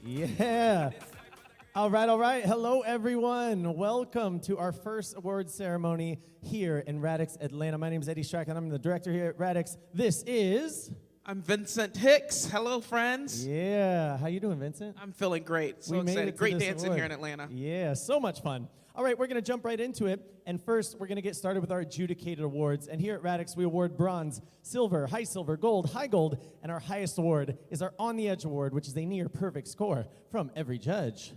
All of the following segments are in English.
Yeah. All right, all right. Hello, everyone. Welcome to our first awards ceremony here in Radix, Atlanta. My name is Eddie Strack, and I'm the director here at Radix. This is... I'm Vincent Hicks. Hello, friends. Yeah. How you doing, Vincent? I'm feeling great. So We made excited. it to Great this dancing award. here in Atlanta. Yeah, so much fun. All right, we're going to jump right into it. And first, we're going to get started with our adjudicated awards. And here at Radix, we award bronze, silver, gold, high gold. And our highest award is our On the Edge award, which is a near perfect score from every judge.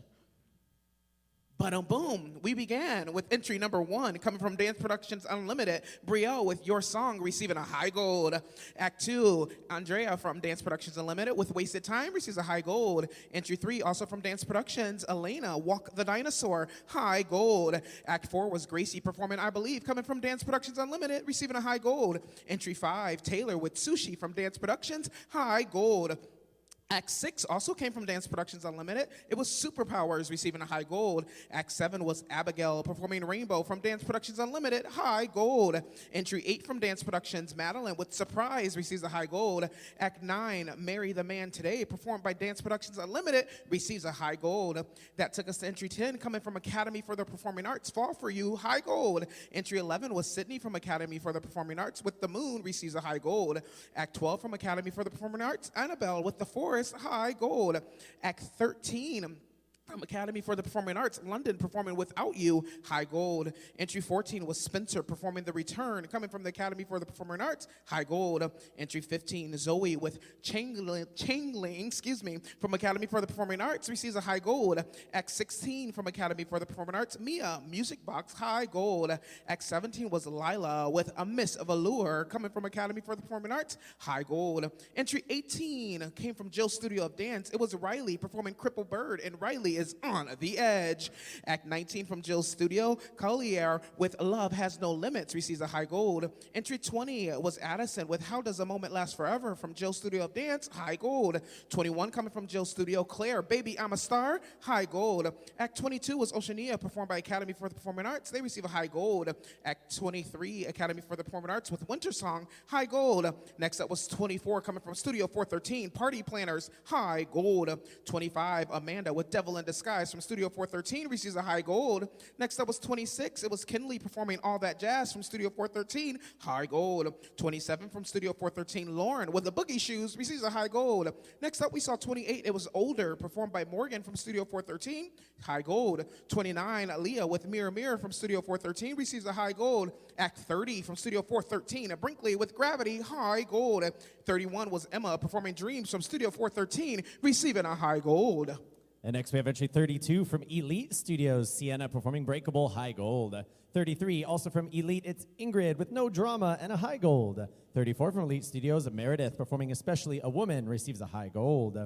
Boom. We began with entry number 1, coming from Dance Productions Unlimited, Brielle with Your Song, receiving a high gold. Act 2, Andrea from Dance Productions Unlimited with Wasted Time, receives a high gold. Entry 3, also from Dance Productions, Elena, Walk the Dinosaur, high gold. Act 4 was Gracie performing I Believe, coming from Dance Productions Unlimited, receiving a high gold. Entry 5, Taylor with Sushi from Dance Productions, high gold. Act 6 also came from Dance Productions Unlimited. It was Superpowers receiving a high gold. Act 7 was Abigail performing Rainbow from Dance Productions Unlimited, high gold. Entry 8 from Dance Productions, Madeline with Surprise receives a high gold. Act 9, Marry the Man Today, performed by Dance Productions Unlimited, receives a high gold. That took us to entry 10, coming from Academy for the Performing Arts, Fall for You, high gold. Entry 11 was Sydney from Academy for the Performing Arts with The Moon, receives a high gold. Act 12 from Academy for the Performing Arts, Annabelle with The Forest, high gold. Act 13 from Academy for the Performing Arts, London performing Without You, high gold. Entry 14 was Spencer performing The Return, coming from the Academy for the Performing Arts, high gold. Entry 15, Zoe with Changling, from Academy for the Performing Arts, receives a high gold. Act 16 from Academy for the Performing Arts, Mia, Music Box, high gold. Act 17 was Lila with A Miss of Allure, coming from Academy for the Performing Arts, high gold. Entry 18 came from Jill's Studio of Dance. It was Riley performing Cripple Bird, and Riley is on the edge. Act 19 from Jill's Studio, Collier with Love Has No Limits receives a high gold. Entry 20 was Addison with How Does a Moment Last Forever from Jill's Studio of Dance, high gold. 21 coming from Jill's Studio, Claire, Baby I'm a Star, high gold. Act 22 was Oceania performed by Academy for the Performing Arts. They receive a high gold. Act 23, Academy for the Performing Arts with Winter Song, high gold. Next up was 24 coming from Studio 413, Party Planners, high gold. 25, Amanda with Devil in Disguise from Studio 413 receives a high gold. Next up was 26. It was Kinley performing All That Jazz from Studio 413, high gold. 27 from Studio 413, Lauren with the Boogie Shoes receives a high gold. Next up we saw 28. It was Older performed by Morgan from Studio 413, high gold. 29, Leah with Mirror Mirror from Studio 413 receives a high gold. Act 30 from Studio 413, Brinkley with Gravity, high gold. 31 was Emma performing Dreams from Studio 413, receiving a high gold. And next we have entry 32 from Elite Studios, Sienna performing Breakable, high gold. 33, also from Elite, it's Ingrid with No Drama and a high gold. 34 from Elite Studios, Meredith performing Especially a Woman, receives a high gold.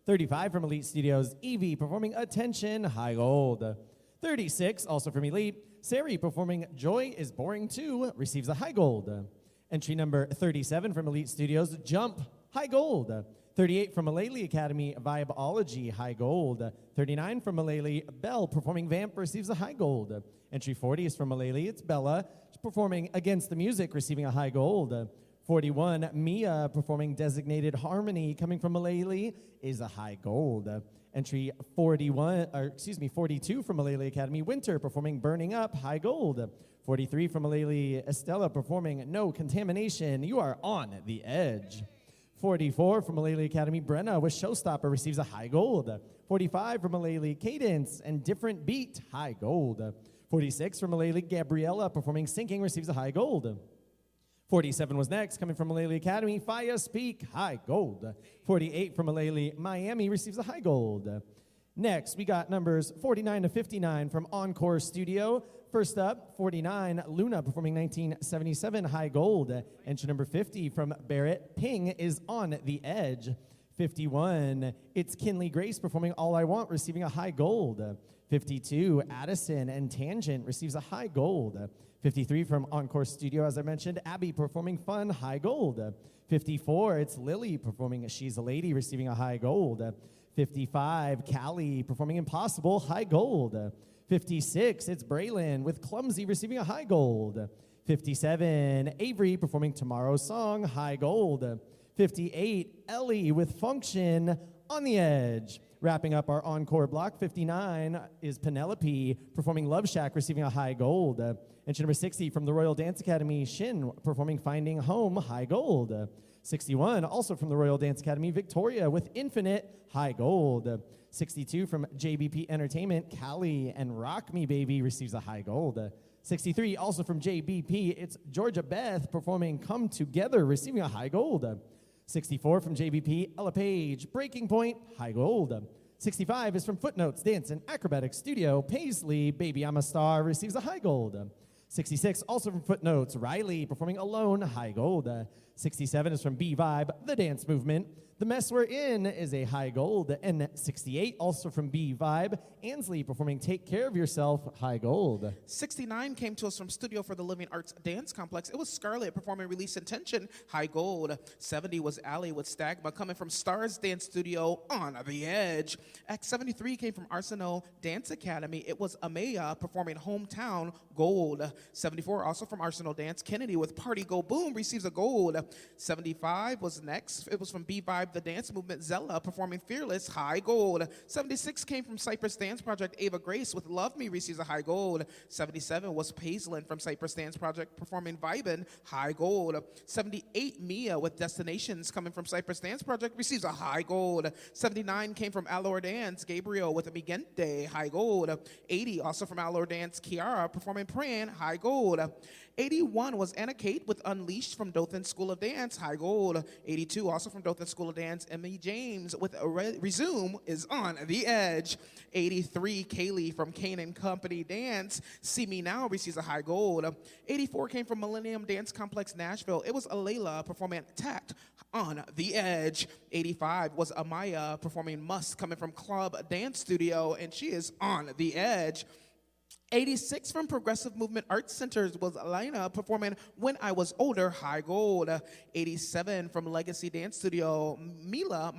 35 from Elite Studios, Evie performing Attention, high gold. 36, also from Elite, Sari performing Joy is Boring Too, receives a high gold. Entry number 37 from Elite Studios, Jump, high gold. 38 from Malele Academy, Vibeology, high gold. 39 from Malele, Belle performing Vamp, receives a high gold. Entry 40 is from Malele, it's Bella, she's performing Against the Music, receiving a high gold. 41, Mia performing Designated Harmony, coming from Malele, is a high gold. Entry 42 from Malele Academy, Winter performing Burning Up, high gold. 43 from Malele Estella performing No Contamination, You Are on the Edge. 44 from Malele Academy, Brenna with Showstopper receives a high gold. 45 from Malele, Cadence and Different Beat, high gold. 46 from Malele, Gabriella performing Sinking, receives a high gold. 47 was next, coming from Malele Academy, Faya Speak, high gold. 48 from Malele, Miami receives a high gold. Next, we got numbers 49 to 59 from Encore Studio. First up, 49, Luna performing 1977, high gold. Entry number 50 from Barrett, Ping is on the Edge. 51, it's Kinley Grace performing All I Want, receiving a high gold. 52, Addison and Tangent receives a high gold. 53 from Encore Studio, as I mentioned, Abby performing Fun, high gold. 54, it's Lily performing She's a Lady, receiving a high gold. 55, Callie performing Impossible, high gold. 56, it's Braylon with Clumsy, receiving a high gold. 57, Avery performing Tomorrow's Song, high gold. 58, Ellie with Function, On the Edge. Wrapping up our encore block, 59 is Penelope performing Love Shack, receiving a high gold. Entry number 60 from the Royal Dance Academy, Shin performing Finding Home, high gold. 61, also from the Royal Dance Academy, Victoria with Infinite, high gold. 62 from JBP Entertainment, Callie and Rock Me Baby receives a high gold. 63, also from JBP, it's Georgia Beth performing Come Together, receiving a high gold. 64 from JBP, Ella Page, Breaking Point, high gold. 65 is from Footnotes Dance and Acrobatic Studio, Paisley, Baby I'm a Star, receives a high gold. 66, also from Footnotes, Riley, performing Alone, high gold. 67 is from B-Vibe, The Dance Movement. The Mess We're In is a high gold. And 68, also from B-Vibe, Ansley, performing Take Care of Yourself, high gold. 69 came to us from Studio for the Living Arts Dance Complex. It was Scarlett performing Release Intention, high gold. 70 was Allie with Stagma coming from Stars Dance Studio, On the Edge. Act 73 came from Arsenal Dance Academy. It was Amaya performing Hometown, gold. 74 also from Arsenal Dance, Kennedy with Party Go Boom receives a gold. 75 was next. It was from B-Vibe, The Dance Movement, Zella performing Fearless, high gold. 76 came from Cypress Dance Project, Ava Grace with Love Me receives a high gold. 77 was Paisley from Cypress Dance Project performing Vibin, high gold. 78, Mia with Destinations coming from Cypress Dance Project receives a high gold. 79 came from Allure Dance, Gabriel with Amigente, high gold. 80 also from Allure Dance, Kiara performing Praying, high gold. 81 was Anna Kate with Unleashed from Dothan School of Dance, high gold. 82 also from Dothan School of Dance, Emmy James with Resume is On the Edge. 83, Kaylee from Kane and Company Dance, See Me Now receives a high gold. 84 came from Millennium Dance Complex, Nashville. It was Alayla performing Tact, On the Edge. 85 was Amaya performing Must coming from Club Dance Studio, and she is On the Edge. 86 from Progressive Movement Arts Centers was Elena performing When I Was Older, high gold. 87 from Legacy Dance Studio, Mila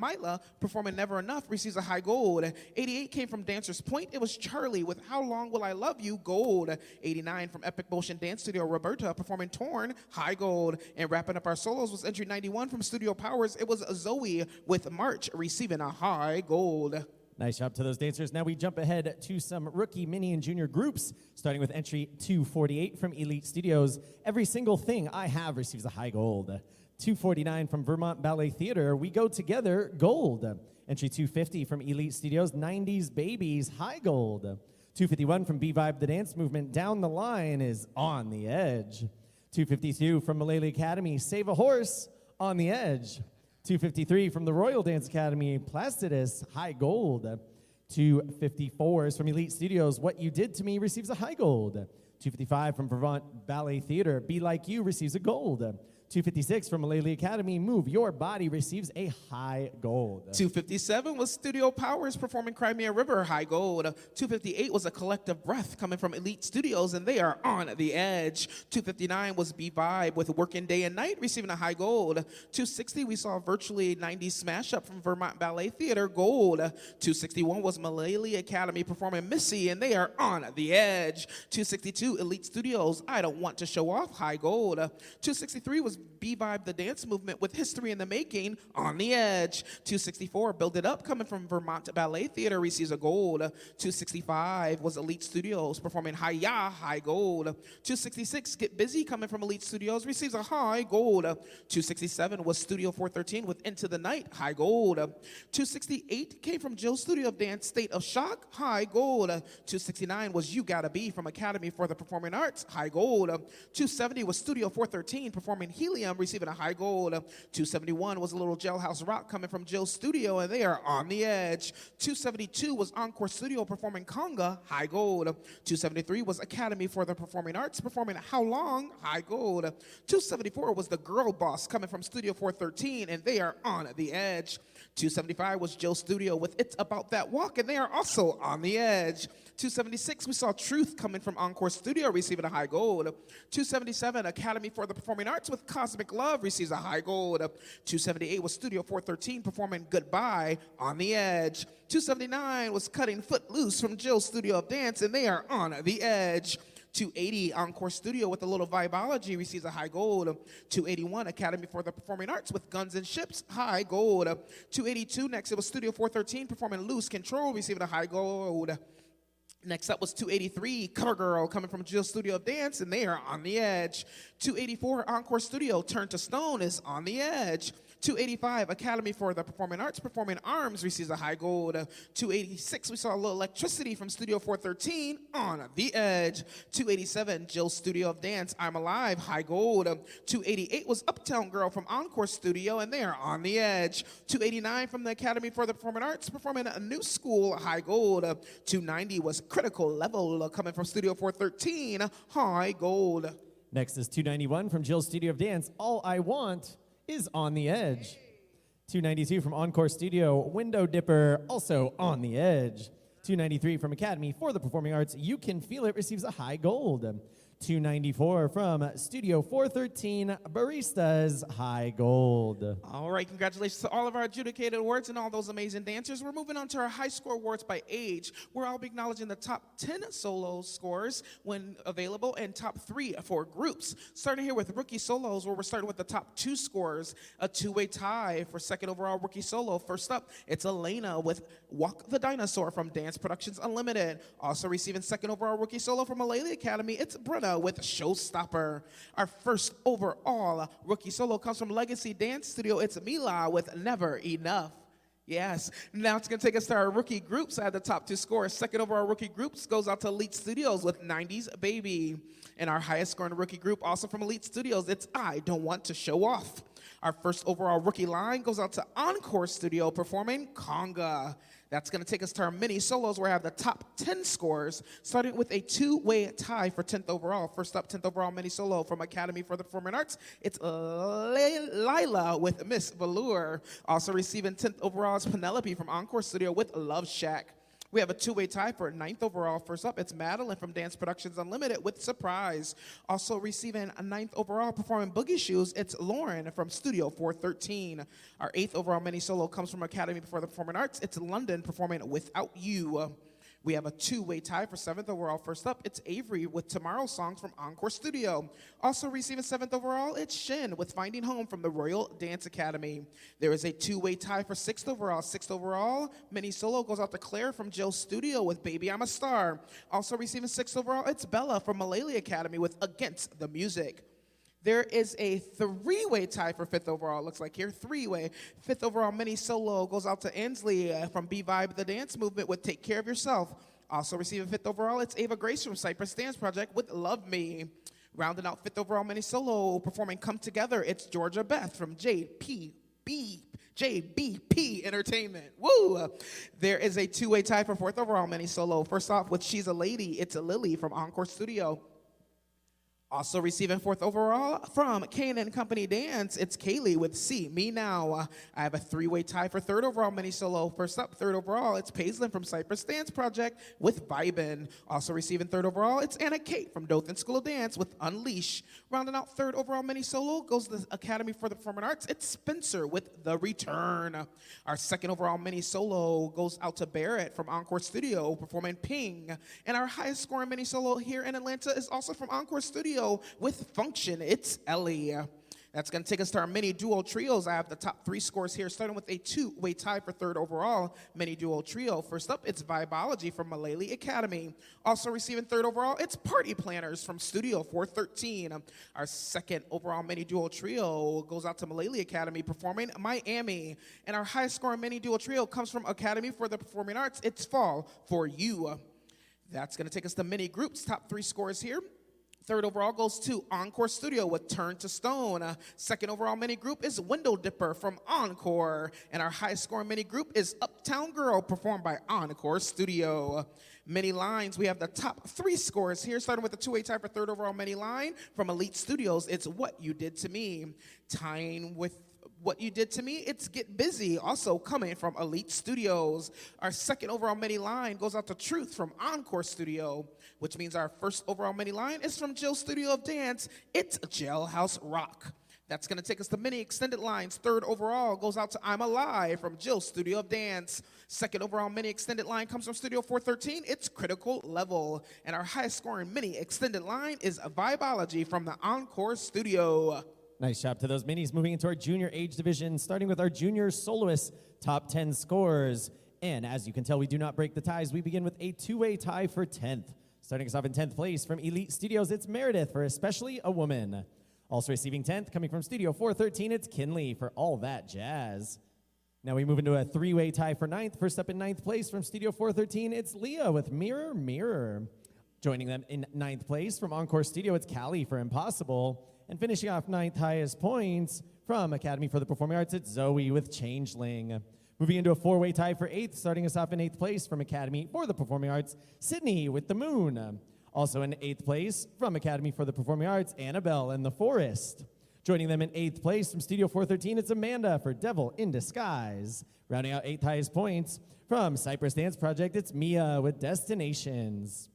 performing Never Enough receives a high gold. 88 came from Dancers Point. It was Charlie with How Long Will I Love You, gold. 89 from Epic Motion Dance Studio, Roberta performing Torn, high gold. And wrapping up our solos was entry 91 from Studio Powers. It was Zoe with March receiving a high gold. Nice job to those dancers. Now we jump ahead to some rookie, mini, and junior groups, starting with entry 248 from Elite Studios. Every Single Thing I Have receives a high gold. 249 from Vermont Ballet Theater, We Go Together, gold. Entry 250 from Elite Studios, 90s Babies, high gold. 251 from B-Vibe, The Dance Movement, Down the Line is On the Edge. 252 from Malele Academy, Save a Horse, On the Edge. 253 from the Royal Dance Academy, Placidus, high gold. 254 is from Elite Studios, What You Did to Me receives a high gold. 255 from Vermont Ballet Theater, Be Like You receives a gold. 256 from Malele Academy, Move Your Body receives a high gold. 257 was Studio Powers performing Crimea River, high gold. 258 was A Collective Breath coming from Elite Studios, and they are On the Edge. 259 was B-Vibe with Working Day and Night receiving a high gold. 260 we saw Virtually 90s Smash Up from Vermont Ballet Theater, gold. 261 was Malele Academy performing Missy, and they are On the Edge. 262 Elite Studios, I Don't Want to Show Off, high gold. 263 was B-Vibe, The Dance Movement with History in the Making, On the Edge. 264, Build It Up, coming from Vermont Ballet Theater, receives a gold. 265 was Elite Studios performing Hi-Ya, high gold. 266, Get Busy, coming from Elite Studios, receives a high gold. 267 was Studio 413 with Into the Night, high gold. 268 came from Joe Studio of Dance, State of Shock, high gold. 269 was You Gotta Be from Academy for the Performing Arts, high gold. 270 was Studio 413 performing Helium, receiving a high gold. 271 was a little Jailhouse Rock coming from Joe's Studio, and they are On the Edge. 272 was Encore Studio performing Conga, high gold. 273 was Academy for the Performing Arts performing How Long, high gold. 274 was The Girl Boss coming from Studio 413, and they are On the Edge. 275 was Joe Studio with It's About That Walk, and they are also On the Edge. 276, we saw Truth coming from Encore Studio, receiving a high gold. 277, Academy for the Performing Arts with Cosmic Love receives a high gold. 278 was Studio 413 performing Goodbye, On the Edge. 279 was Cutting Foot Loose from Jill Studio of Dance, and they are On the Edge. 280, Encore Studio with a little Vibology receives a high gold. 281, Academy for the Performing Arts with Guns and Ships, high gold. 282, next it was Studio 413 performing Loose Control, receiving a high gold. Next up was 283, Cover Girl, coming from Jill Studio of Dance, and they are on the edge. 284, Encore Studio, Turn to Stone is on the edge. 285, Academy for the Performing Arts, Performing Arms receives a high gold. 286, we saw a little Electricity from Studio 413 on the edge. 287, Jill Studio of Dance, I'm Alive, high gold. 288 was Uptown Girl from Encore Studio, and they are on the edge. 289 from the Academy for the Performing Arts, performing a New School, high gold. 290 was Critical Level, coming from Studio 413, high gold. Next is 291 from Jill Studio of Dance, All I Want is on the edge. 292 from Encore Studio, Window Dipper, also on the edge. 293 from Academy for the Performing Arts, You Can Feel It receives a high gold. 294 from Studio 413, Baristas, high gold. All right, congratulations to all of our adjudicated awards and all those amazing dancers. We're moving on to our high score awards by age, where I'll be acknowledging the top 10 solo scores when available and top 3 for groups. Starting here with rookie solos, where we're starting with the top 2 scores, a two-way tie for second overall rookie solo. First up, it's Elena with Walk the Dinosaur from Dance Productions Unlimited. Also receiving second overall rookie solo from Malele Academy, it's Brenna with Showstopper. Our first overall rookie solo comes from Legacy Dance Studio. It's Mila with Never Enough. Yes. Now it's going to take us to our rookie groups. I had the top 2 scores. Second overall rookie groups goes out to Elite Studios with 90s Baby. And our highest scoring rookie group, also from Elite Studios, it's I Don't Want to Show Off. Our first overall rookie line goes out to Encore Studio performing Conga. That's going to take us to our mini solos where I have the top 10 scores, starting with a two-way tie for 10th overall. First up, 10th overall mini solo from Academy for the Performing Arts. It's Lila with Miss Velour. Also receiving 10th overall is Penelope from Encore Studio with Love Shack. We have a two-way tie for 9th overall. First up, it's Madeline from Dance Productions Unlimited with Surprise. Also receiving a 9th overall performing Boogie Shoes, it's Lauren from Studio 413. Our 8th overall mini solo comes from Academy for the Performing Arts. It's London performing Without You. We have a two-way tie for 7th overall. First up, it's Avery with Tomorrow Songs from Encore Studio. Also receiving 7th overall, it's Shin with Finding Home from the Royal Dance Academy. There is a two-way tie for 6th overall. 6th overall, mini solo goes out to Claire from Jill Studio with Baby I'm a Star. Also receiving 6th overall, it's Bella from Malele Academy with Against the Music. There is a three-way tie for 5th overall, looks like here, three-way. 5th overall mini solo goes out to Ansley from B-Vibe The Dance Movement with Take Care of Yourself. Also receiving 5th overall, it's Ava Grace from Cypress Dance Project with Love Me. Rounding out 5th overall mini solo, performing Come Together, it's Georgia Beth from JBP Entertainment. Woo! There is a two-way tie for 4th overall mini solo. First off, with She's a Lady, it's Lily from Encore Studio. Also receiving 4th overall from Kane & Company Dance, it's Kaylee with See Me Now. I have a three-way tie for 3rd overall mini solo. First up, 3rd overall, it's Paisley from Cypress Dance Project with Vibin. Also receiving 3rd overall, it's Anna Kate from Dothan School of Dance with Unleash. Rounding out 3rd overall mini solo goes to the Academy for the Performing Arts. It's Spencer with The Return. Our 2nd overall mini solo goes out to Barrett from Encore Studio performing Ping. And our highest scoring mini solo here in Atlanta is also from Encore Studio with Function, it's Ellie. That's going to take us to our mini duo trios. I have the top 3 scores here, starting with a two-way tie for 3rd overall mini duo trio. First up, it's Vibology from Malele Academy. Also receiving 3rd overall, it's Party Planners from Studio 413. Our 2nd overall mini duo trio goes out to Malele Academy performing Miami. And our highest scoring mini duo trio comes from Academy for the Performing Arts. It's Fall for You. That's going to take us to mini groups. Top 3 scores here. 3rd overall goes to Encore Studio with Turn to Stone. 2nd overall mini group is Window Dipper from Encore. And our highest scoring mini group is Uptown Girl performed by Encore Studio. Mini lines, we have the top 3 scores here, starting with the two-way tie for 3rd overall mini line from Elite Studios. It's What You Did to Me. Tying with What You Did to Me, it's Get Busy, also coming from Elite Studios. Our 2nd overall mini line goes out to Truth from Encore Studio, which means our 1st overall mini line is from Jill Studio of Dance. It's Jailhouse Rock. That's going to take us to mini extended lines. Third overall goes out to I'm Alive from Jill Studio of Dance. Second overall mini extended line comes from Studio 413. It's Critical Level. And our highest scoring mini extended line is Vibology from the Encore Studio. Nice job to those minis. Moving into our junior age division, starting with our junior soloists, top 10 scores. And as you can tell, we do not break the ties. We begin with a two-way tie for 10th. Starting us off in 10th place from Elite Studios, it's Meredith for Especially a Woman. Also receiving 10th, coming from Studio 413, it's Kinley for All That Jazz. Now we move into a three-way tie for 9th. First up in 9th place from Studio 413, it's Leah with Mirror, Mirror. Joining them in 9th place from Encore Studio, it's Callie for Impossible. And finishing off 9th highest points from Academy for the Performing Arts, it's Zoe with Changeling. Moving into a four-way tie for 8th, starting us off in 8th place from Academy for the Performing Arts, Sydney with The Moon. Also in 8th place from Academy for the Performing Arts, Annabelle and The Forest. Joining them in 8th place from Studio 413, it's Amanda for Devil in Disguise. Rounding out 8th highest points from Cypress Dance Project, it's Mia with Destinations.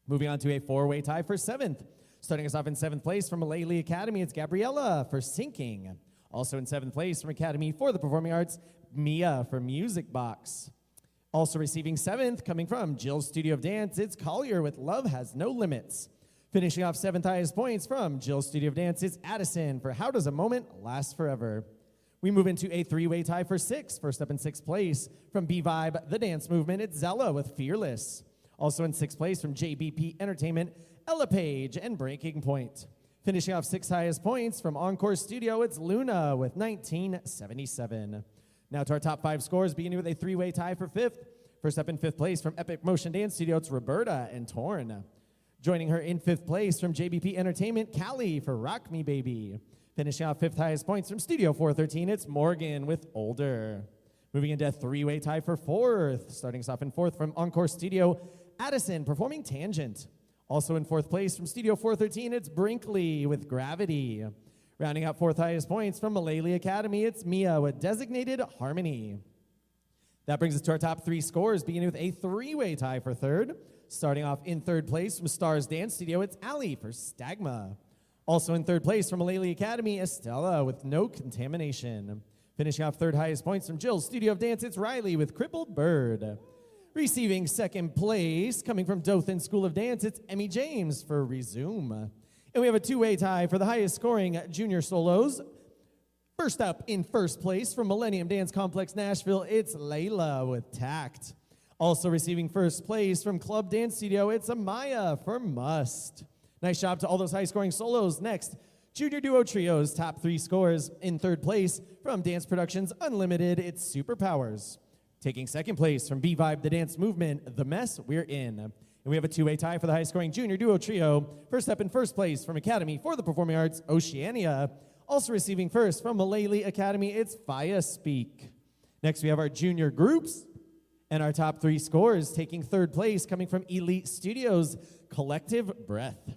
Moving on to a four-way tie for 7th. Starting us off in 7th place from Malay Academy, it's Gabriella for Sinking. Also in 7th place from Academy for the Performing Arts, Mia for Music Box. Also receiving 7th, coming from Jill's Studio of Dance, it's Collier with Love Has No Limits. Finishing off 7th highest points from Jill's Studio of Dance, it's Addison for How Does a Moment Last Forever. We move into a three-way tie for 6th. First up in 6th place from B-Vibe, The Dance Movement, it's Zella with Fearless. Also in 6th place from JBP Entertainment, Ella Page and Breaking Point. Finishing off 6th highest points from Encore Studio, it's Luna with 1977. Now to our top 5 scores, beginning with a three-way tie for 5th. First up in 5th place from Epic Motion Dance Studio, it's Roberta and Torn. Joining her in 5th place from JBP Entertainment, Callie for Rock Me Baby. Finishing off 5th highest points from Studio 413, it's Morgan with Older. Moving into a three-way tie for 4th. Starting us off in 4th from Encore Studio, Addison performing Tangent. Also in 4th place from Studio 413, it's Brinkley with Gravity. Rounding out 4th highest points from Malay Academy, it's Mia with Designated Harmony. That brings us to our top 3 scores, beginning with a three-way tie for 3rd. Starting off in 3rd place from Stars Dance Studio, it's Ali for Stagma. Also in 3rd place from Malay Academy, Estella with No Contamination. Finishing off 3rd highest points from Jill's Studio of Dance, it's Riley with Crippled Bird. Receiving 2nd place, coming from Dothan School of Dance, it's Emmy James for Resume. And we have a two-way tie for the highest scoring junior solos. First up in 1st place from Millennium Dance Complex Nashville, it's Layla with Tact. Also receiving 1st place from Club Dance Studio, it's Amaya for Must. Nice job to all those high-scoring solos. Next, junior duo trios, top 3 scores. In 3rd place from Dance Productions Unlimited, it's Superpowers. Taking 2nd place from B-Vibe, The Dance Movement, The Mess We're In. And we have a two-way tie for the high-scoring junior duo trio. First up in 1st place from Academy for the Performing Arts, Oceania. Also receiving 1st from Malay Academy, it's Faya Speak. Next, we have our junior groups and our top 3 scores. Taking 3rd place, coming from Elite Studios, Collective Breath.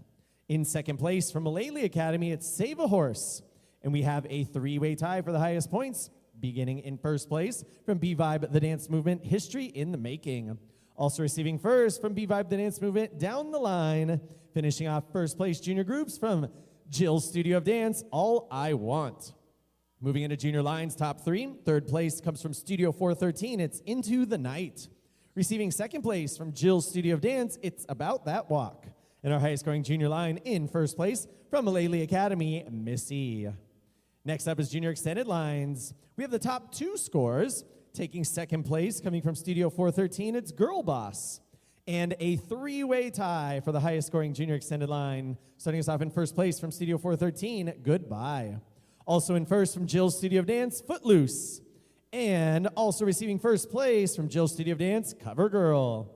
In 2nd place from Malay Academy, it's Save a Horse. And we have a three-way tie for the highest points, beginning in 1st place from B-Vibe, The Dance Movement, History in the Making. Also receiving 1st from B-Vibe, The Dance Movement, Down the Line. Finishing off 1st place junior groups from Jill's Studio of Dance, All I Want. Moving into junior lines, top 3. 3rd place comes from Studio 413, it's Into the Night. Receiving 2nd place from Jill's Studio of Dance, it's About That Walk. And our highest scoring junior line in 1st place from Malay Academy, Missy. Next up is junior extended lines. We have the top 2 scores. Taking 2nd place, coming from Studio 413, it's Girl Boss. And a three-way tie for the highest scoring junior extended line. Starting us off in 1st place from Studio 413, Goodbye. Also in 1st from Jill's Studio of Dance, Footloose. And also receiving 1st place from Jill's Studio of Dance, Cover Girl.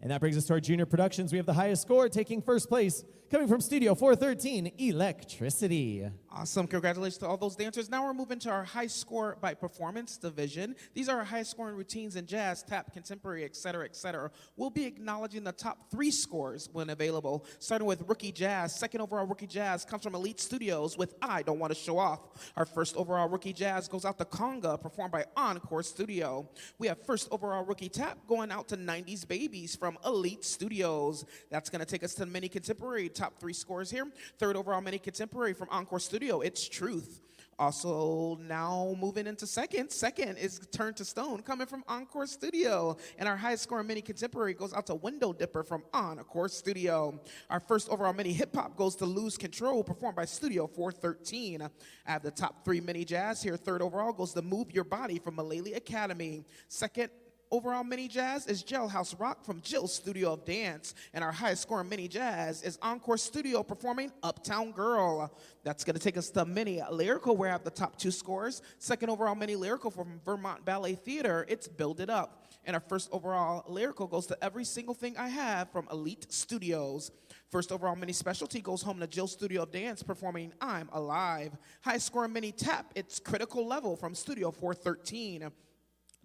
And that brings us to our junior productions. We have the highest score taking 1st place, coming from Studio 413, Electricity. Awesome. Congratulations to all those dancers. Now we're moving to our high score by performance division. These are our high scoring routines in jazz, tap, contemporary, etc., etc. We'll be acknowledging the top 3 scores when available, starting with Rookie Jazz. 2nd overall Rookie Jazz comes from Elite Studios with I Don't Want to Show Off. Our 1st overall Rookie Jazz goes out to Conga, performed by Encore Studio. We have 1st overall Rookie Tap going out to 90s Babies from from Elite Studios. That's going to take us to the mini contemporary. Top 3 scores here. Third overall mini contemporary from Encore Studio, It's Truth. Also, now moving into second. Second is Turn to Stone, coming from Encore Studio. And our highest scoring mini contemporary goes out to Window Dipper from Encore Studio. Our first overall mini hip hop goes to Lose Control, performed by Studio 413. I have the top 3 mini jazz here. Third overall goes to Move Your Body from Malele Academy. Second overall mini jazz is Jailhouse Rock from Jill Studio of Dance. And our highest scoring mini jazz is Encore Studio performing Uptown Girl. That's going to take us to mini lyrical, where I have the top 2 scores. Second overall mini lyrical from Vermont Ballet Theater, it's Build It Up. And our first overall lyrical goes to Every Single Thing I Have from Elite Studios. First overall mini specialty goes home to Jill Studio of Dance performing I'm Alive. High scoring mini tap, it's Critical Level from Studio 413.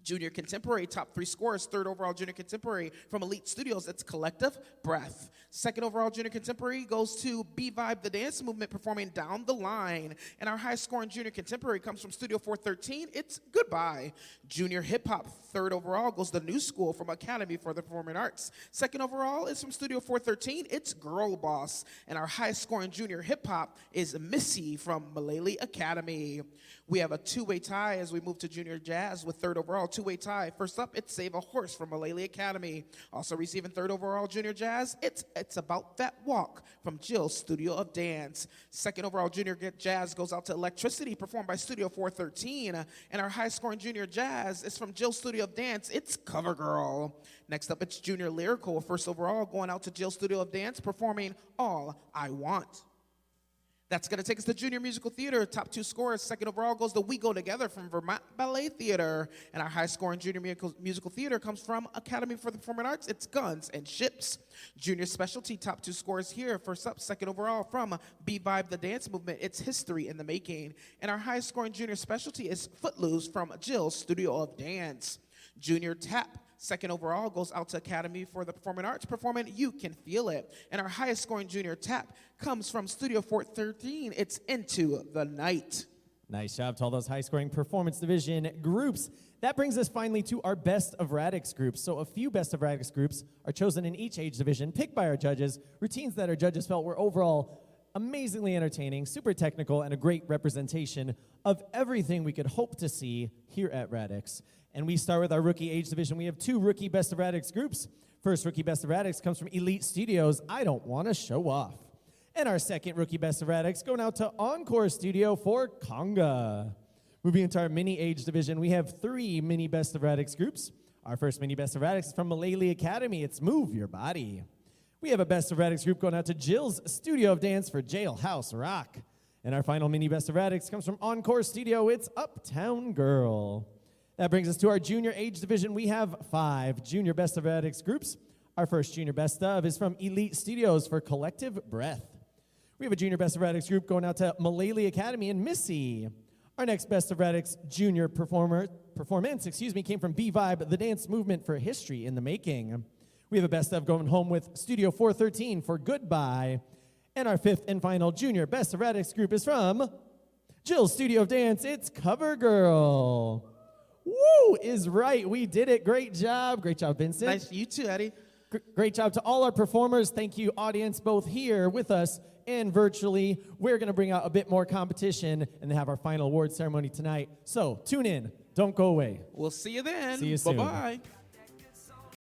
Junior Contemporary, top 3 scores. Third overall Junior Contemporary from Elite Studios, it's Collective Breath. Second overall Junior Contemporary goes to B-Vibe the Dance Movement performing Down the Line. And our highest scoring Junior Contemporary comes from Studio 413, it's Goodbye. Junior Hip Hop, third overall goes to New School from Academy for the Performing Arts. Second overall is from Studio 413, it's Girl Boss. And our highest scoring Junior Hip Hop is Missy from Malele Academy. We have a 2-way tie as we move to Junior Jazz with third overall 2-way tie. First up, it's Save a Horse from Malele Academy. Also receiving third overall Junior Jazz, it's About That Walk from Jill Studio of Dance. Second overall Junior Jazz goes out to Electricity, performed by Studio 413. And our high scoring Junior Jazz is from Jill Studio of Dance, it's Cover Girl. Next up, it's Junior Lyrical, first overall going out to Jill Studio of Dance, performing All I Want. That's going to take us to Junior Musical Theater. Top 2 scores. Second overall goes to We Go Together from Vermont Ballet Theater. And our high scoring Junior Musical Theater comes from Academy for the Performing Arts. It's Guns and Ships. Junior Specialty, top 2 scores here. First up, second overall from B-Vibe the Dance Movement. It's History in the Making. And our highest scoring Junior Specialty is Footloose from Jill Studio of Dance. Junior Tap, second overall goes out to Academy for the Performing Arts, performing You Can Feel It. And our highest scoring Junior Tap comes from Studio 413. It's Into the Night. Nice job to all those high-scoring performance division groups. That brings us finally to our Best of Radix groups. So a few Best of Radix groups are chosen in each age division, picked by our judges, routines that our judges felt were overall amazingly entertaining, super technical, and a great representation of everything we could hope to see here at Radix. And we start with our rookie age division. We have 2 rookie Best of Radix groups. First rookie Best of Radix comes from Elite Studios, I Don't Want to Show Off. And our second rookie Best of Radix going out to Encore Studio for Conga. Moving into our mini age division, we have 3 mini Best of Radix groups. Our first mini Best of Radix is from Malele Academy. It's Move Your Body. We have a Best of Radix group going out to Jill's Studio of Dance for Jailhouse Rock. And our final mini Best of Radix comes from Encore Studio. It's Uptown Girl. That brings us to our junior age division. We have 5 junior Best of Radix groups. Our first junior Best of is from Elite Studios for Collective Breath. We have a junior Best of Radix group going out to Malele Academy and Missy. Our next Best of Radix junior performance came from B-Vibe, the Dance Movement for History in the Making. We have a Best of going home with Studio 413 for Goodbye. And our 5th and final junior Best of Radix group is from Jill Studio of Dance. It's Cover Girl. Woo is right. We did it. Great job. Great job, Vincent. Nice. You too, Eddie. Great job to all our performers. Thank you, audience, both here with us and virtually. We're going to bring out a bit more competition and have our final award ceremony tonight. So tune in. Don't go away. We'll see you then. See you soon. Bye-bye.